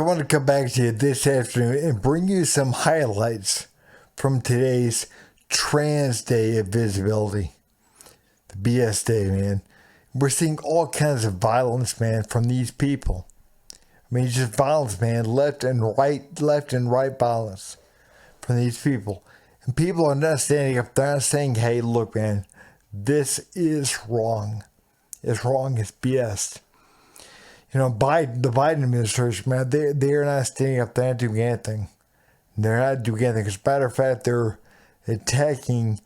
want to come back to you this afternoon and bring you some highlights from today's Trans Day of Visibility. The BS Day, man. We're seeing all kinds of violence, man, from these people. I mean, just violence, man, left and right violence from these people. And people are not standing up there and saying, hey, look, man, this is wrong. It's wrong, it's BS. You know, the Biden administration, man, they're not standing up there and doing anything. They're not doing anything. As a matter of fact, they're attacking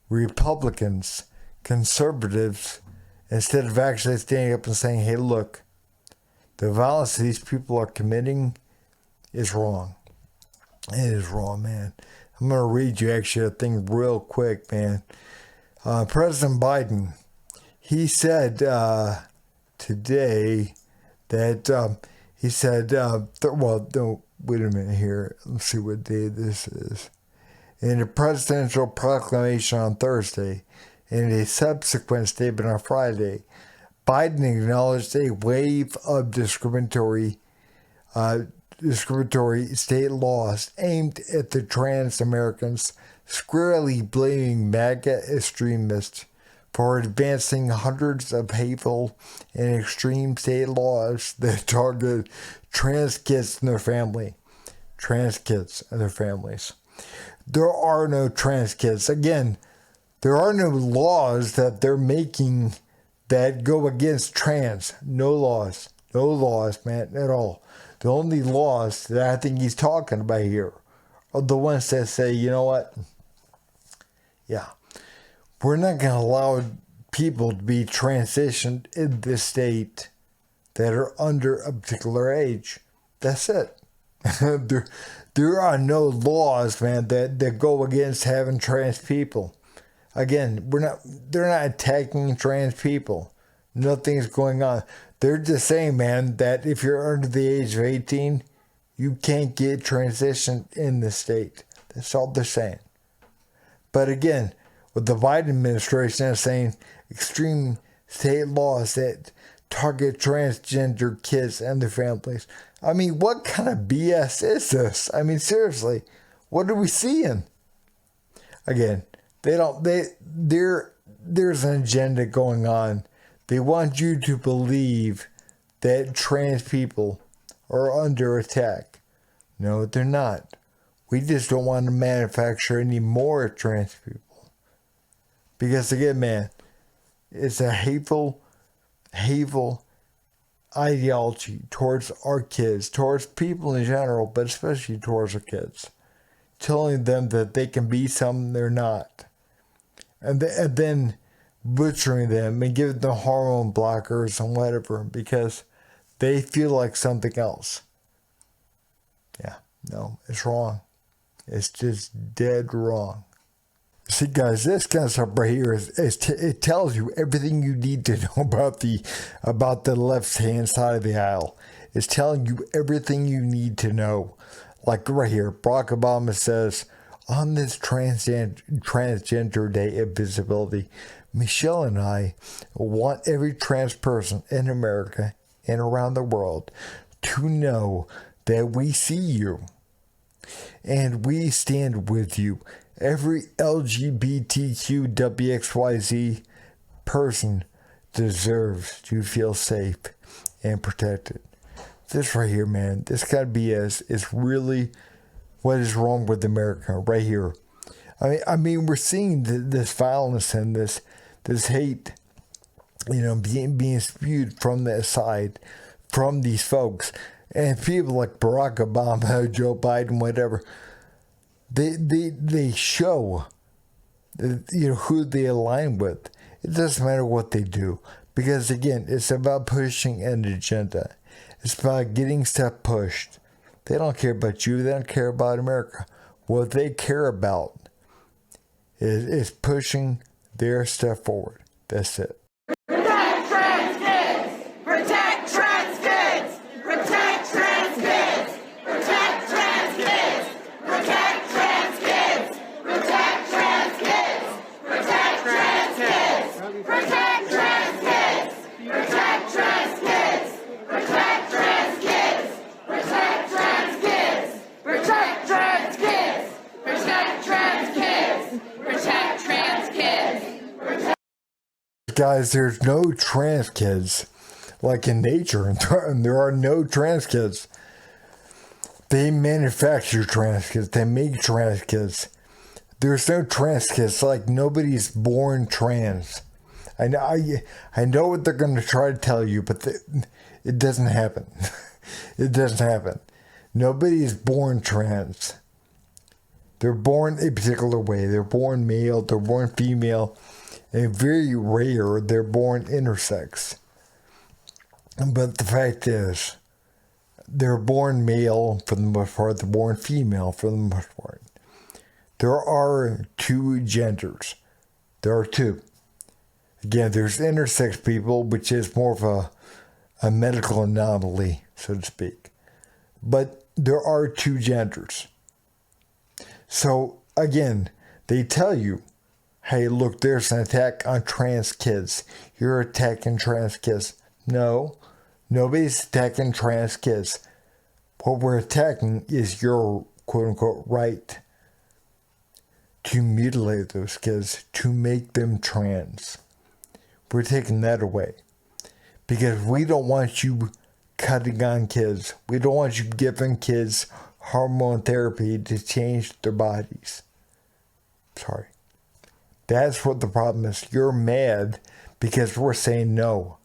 Republicans, conservatives, instead of actually standing up and saying, hey, look, the violence these people are committing is wrong. It is wrong, man. I'm going to read you actually a thing real quick, man. President Biden, he said today that he said, wait a minute here. Let's see what day this is. In a presidential proclamation on Thursday, in a subsequent statement on Friday, Biden acknowledged a wave of discriminatory state laws aimed at the trans Americans, squarely blaming MAGA extremists for advancing hundreds of hateful and extreme state laws that target trans kids and their family. Trans kids and their families. There are no trans kids. Again, there are no laws that they're making that go against trans. No laws. No laws, man, at all. The only laws that I think he's talking about here are the ones that say, you know what? Yeah. We're not going to allow people to be transitioned in this state that are under a particular age. That's it. There are no laws, man, that go against having trans people. Again, they're not attacking trans people. Nothing's going on. They're just saying, man, that if you're under the age of 18, you can't get transitioned in the state. That's all they're saying. But again, with the Biden administration is saying extreme state laws that target transgender kids and their families. I mean, what kind of BS is this? I mean, seriously, what are we seeing? Again, there's an agenda going on. They want you to believe that trans people are under attack. No, they're not. We just don't want to manufacture any more trans people. Because again, man, it's a hateful ideology towards our kids, towards people in general, but especially towards our kids. Telling them that they can be something they're not. And then butchering them and giving them hormone blockers and whatever because they feel like something else. Yeah, no, it's wrong. It's just dead wrong. See, guys, this kind of stuff right here it tells you everything you need to know about the left-hand side of the aisle. It's telling you everything you need to know. Like right here, Barack Obama says, on this Transgender Day of Visibility, Michelle and I want every trans person in America and around the world to know that we see you and we stand with you. Every LGBTQWXYZ person deserves to feel safe and protected. This right here, man, this kind of BS is really what is wrong with America right here. I mean, we're seeing this violence and this hate, being spewed from that side, from these folks, and people like Barack Obama, Joe Biden, whatever. They show, who they align with. It doesn't matter what they do, because again, it's about pushing an agenda. It's about getting stuff pushed. They don't care about you. They don't care about America. What they care about is pushing their stuff forward. That's it. Protect trans kids! Protect trans kids! Protect trans kids! Protect trans kids! Protect trans kids! Protect trans kids! Protect trans kids! Protect trans kids! Protect trans kids! Protect trans kids! Protect trans kids! guys, there's no trans kids like in nature, and there are no trans kids. They manufacture trans kids. They make trans kids. There's no trans kids. Like, nobody's born trans. I know what they're going to try to tell you, but it doesn't happen. It doesn't happen. Nobody is born trans. They're born a particular way. They're born male. They're born female. And very rare, they're born intersex. But the fact is, they're born male for the most part. They're born female for the most part. There are two genders. There are two. Again, there's intersex people, which is more of a medical anomaly, so to speak. But there are two genders. So, again, they tell you, hey, look, there's an attack on trans kids. You're attacking trans kids. No, nobody's attacking trans kids. What we're attacking is your quote-unquote right to mutilate those kids, to make them trans. We're taking that away. Because we don't want you cutting on kids. We don't want you giving kids hormone therapy to change their bodies. Sorry. That's what the problem is. You're mad because we're saying no.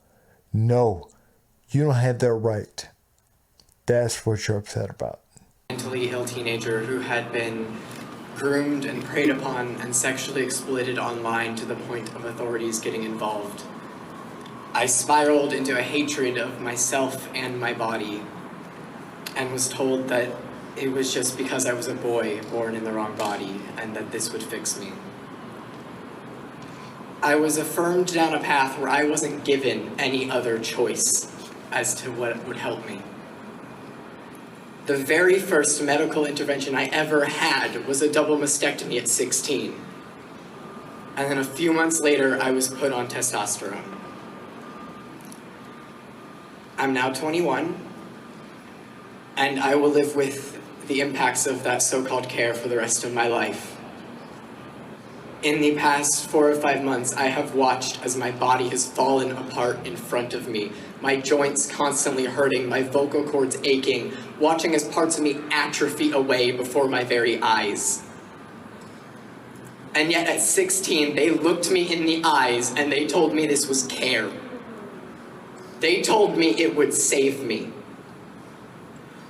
No. You don't have that right. That's what you're upset about. Mentally ill teenager who had been groomed and preyed upon and sexually exploited online to the point of authorities getting involved. I spiraled into a hatred of myself and my body and was told that it was just because I was a boy born in the wrong body and that this would fix me. I was affirmed down a path where I wasn't given any other choice as to what would help me. The very first medical intervention I ever had was a double mastectomy at 16. And then a few months later, I was put on testosterone. I'm now 21, and I will live with the impacts of that so-called care for the rest of my life. In the past 4 or 5 months, I have watched as my body has fallen apart in front of me, my joints constantly hurting, my vocal cords aching, watching as parts of me atrophy away before my very eyes. And yet at 16, they looked me in the eyes and they told me this was care. They told me it would save me.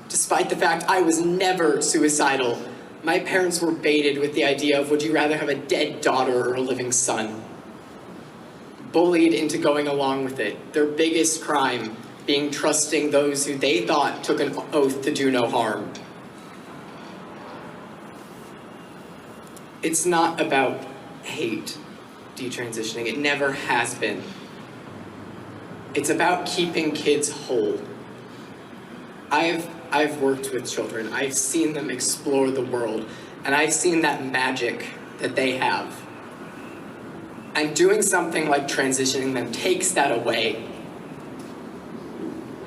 Despite the fact I was never suicidal, my parents were baited with the idea of, would you rather have a dead daughter or a living son? Bullied into going along with it, their biggest crime being trusting those who they thought took an oath to do no harm. It's not about hate, detransitioning. It never has been. It's about keeping kids whole. I've worked with children. I've seen them explore the world, and I've seen that magic that they have. And doing something like transitioning them takes that away.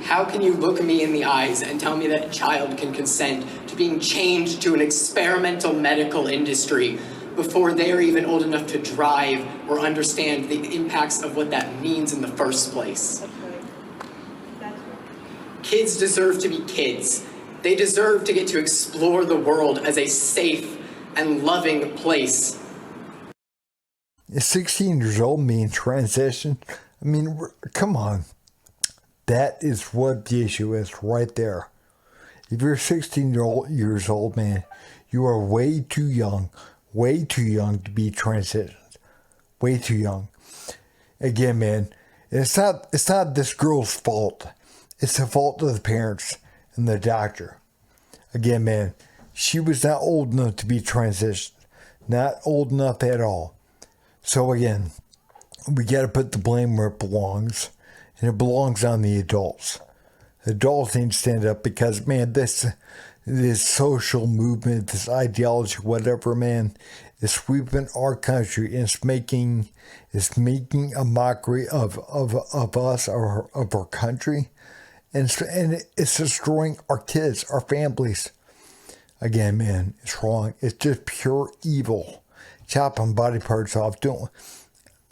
How can you look me in the eyes and tell me that a child can consent to being chained to an experimental medical industry before they're even old enough to drive or understand the impacts of what that means in the first place? That's right. That's right. Kids deserve to be kids. They deserve to get to explore the world as a safe and loving place. Is 16 years old mean transition? I mean, come on. That is what the issue is right there. If you're 16 years old, man, you are way too young to be transitioned. Way too young. Again, man, it's not this girl's fault. It's the fault of the parents and the doctor. Again, man, she was not old enough to be transitioned. Not old enough at all. So again, we got to put the blame where it belongs, and it belongs on the adults. Adults need to stand up because, man, this social movement, this ideology, whatever, man, is sweeping our country and it's making a mockery of us, of our country, and it's destroying our kids, our families. Again, man, it's wrong. It's just pure evil. Chopping body parts off.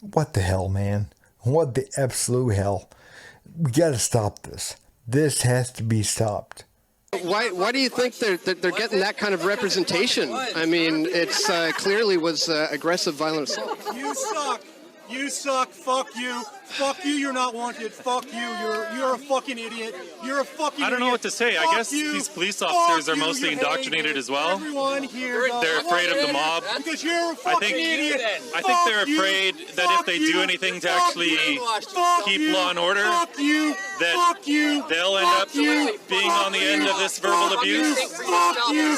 What the hell, man? What the absolute hell? We got to stop this. This has to be stopped. Why do you think they're getting that kind of representation? I mean, it's clearly was aggressive, violent assault. You suck. You suck. Fuck you. Fuck you. You're not wanted. Fuck you. You're a fucking idiot. You're a fucking idiot. I don't know what to say. I guess these police officers are mostly indoctrinated as well. Everyone here. They're afraid of the mob. Because you're a fucking idiot. I think they're afraid that if they do anything to actually keep law and order, that they'll end up being on the end of this verbal abuse.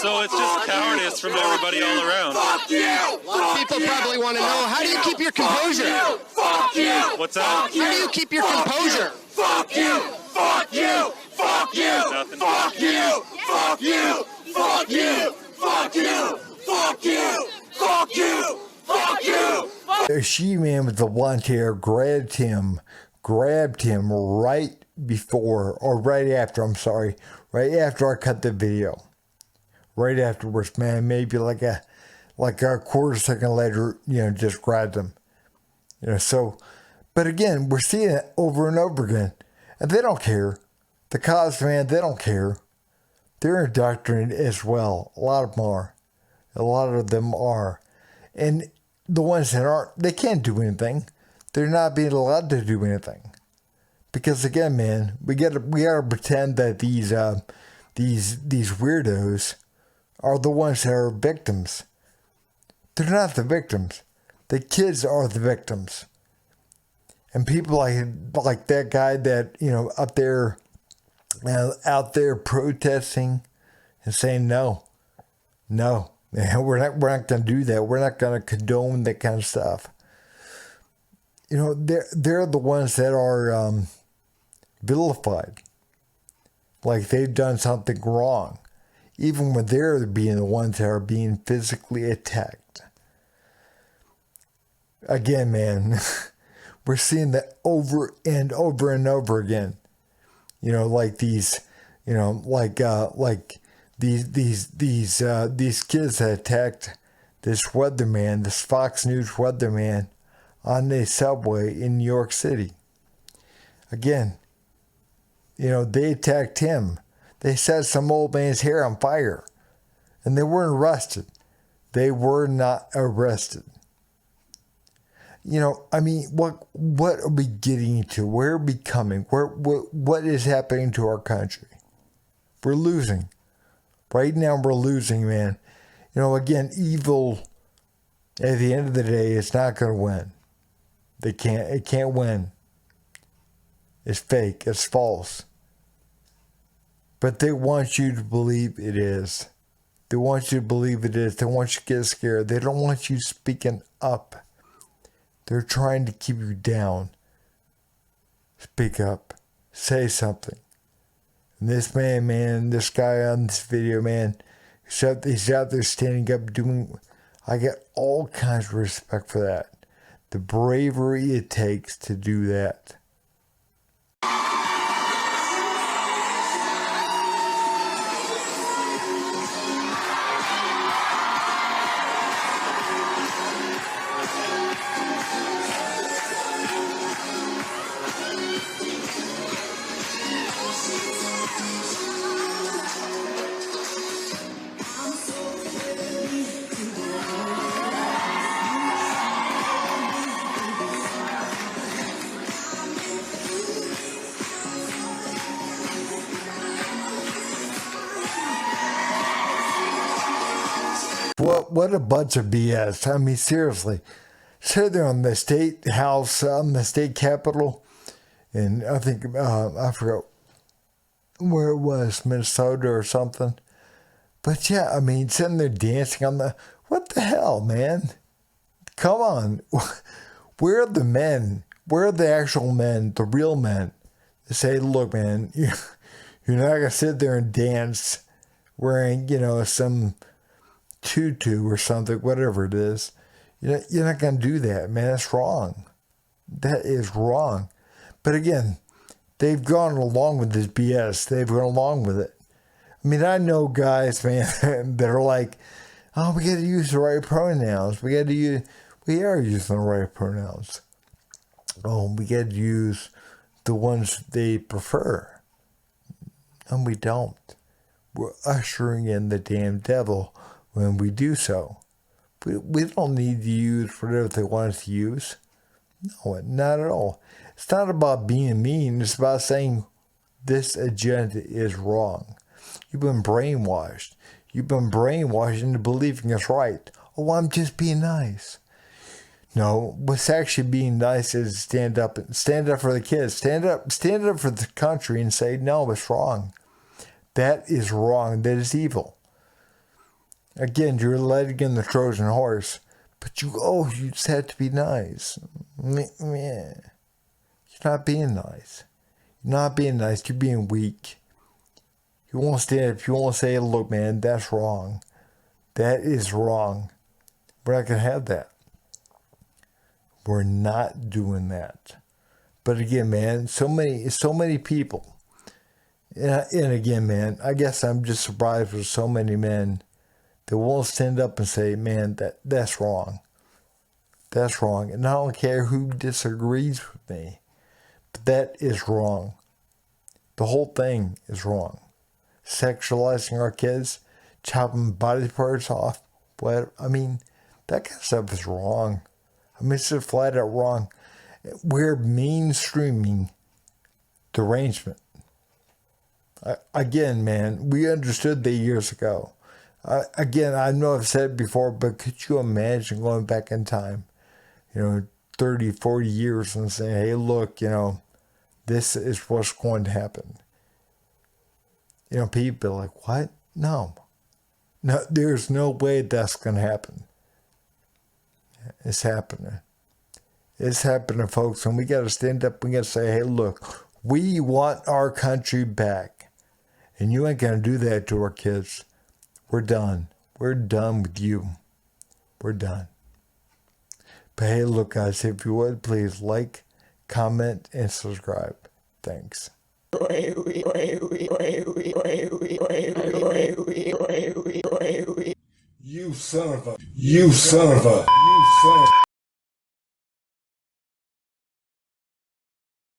So it's just cowardice from everybody all around. People probably want to know, how do you keep your composure? Fuck you. What's that? How do you keep your composure? Fuck you. Fuck you. Fuck you. Nothing. Fuck you. Fuck you. Fuck you. Fuck you. Fuck you. Fuck you. Fuck you. The she-man with the blonde hair grabbed him right before, or right after, I'm sorry, right after I cut the video. Right afterwards, man, maybe like a quarter second later, just grabbed him. So, but again, we're seeing it over and over again. And they don't care. The cops, man, they don't care. They're indoctrinated as well. A lot of them are. A lot of them are. And the ones that aren't, they can't do anything. They're not being allowed to do anything. Because again, man, we gotta pretend that these weirdos are the ones that are victims. They're not the victims. The kids are the victims. And people like that guy that, out there protesting and saying no, we're not going to do that. We're not going to condone that kind of stuff. They're the ones that are vilified, like they've done something wrong, even when they're being the ones that are being physically attacked. Again, man, we're seeing that over and over and over again. Like these, these kids that attacked this weatherman, this Fox News weatherman, on the subway in New York City. Again, they attacked him. They set some old man's hair on fire, and they weren't arrested. They were not arrested. What are we getting to? Where are we coming? What is happening to our country? We're losing. Right now, we're losing, man. Again, evil, at the end of the day, it's not going to win. It can't win. It's fake. It's false. But they want you to believe it is. They want you to believe it is. They want you to get scared. They don't want you speaking up. They're trying to keep you down. Speak up. Say something. And this this guy on this video, man, he's out there standing up doing, I get all kinds of respect for that. The bravery it takes to do that. What a bunch of BS. I mean, seriously. So they're on the state house, on the state capitol, and I think, I forgot where it was, Minnesota or something. But yeah, I mean, sitting there dancing on the, what the hell, man? Come on. Where are the men? Where are the actual men, the real men, that say, look, man, you're not going to sit there and dance wearing, some tutu or something, whatever it is. You're not going to do that, man. That's wrong. That is wrong. But again, they've gone along with this BS. They've gone along with it. I mean, I know guys, man, that are like, oh, we got to use the right pronouns. We are using the right pronouns. Oh, we got to use the ones they prefer. And we don't. We're ushering in the damn devil when we do so. We don't need to use whatever they want us to use. No, not at all. It's not about being mean. It's about saying this agenda is wrong. You've been brainwashed. You've been brainwashed into believing it's right. Oh, I'm just being nice. No, what's actually being nice is stand up for the kids. Stand up for the country and say, no, it's wrong. That is wrong. That is evil. Again, you're letting in the Trojan horse, but you just have to be nice. You're not being nice. You're not being nice. You're being weak. You won't stand up. You won't say, look, man, that's wrong. That is wrong. We're not going to have that. We're not doing that. But again, man, so many people. And again, man, I guess I'm just surprised with so many men that won't stand up and say, man, that's wrong. That's wrong. And I don't care who disagrees with me, but that is wrong. The whole thing is wrong. Sexualizing our kids, chopping body parts off, that kind of stuff is wrong. It's just flat out wrong. We're mainstreaming derangement. Again, man, we understood that years ago. Again, I know I've said it before, but could you imagine going back in time, 30, 40 years and saying, hey, look, this is what's going to happen. People are like, what? No, there's no way that's going to happen. It's happening. It's happening, folks, and we got to stand up. We got to say, hey, look, we want our country back, and you ain't going to do that to our kids. We're done. We're done with you. We're done. But hey, look, guys, if you would, please like, comment, and subscribe. Thanks. You son of a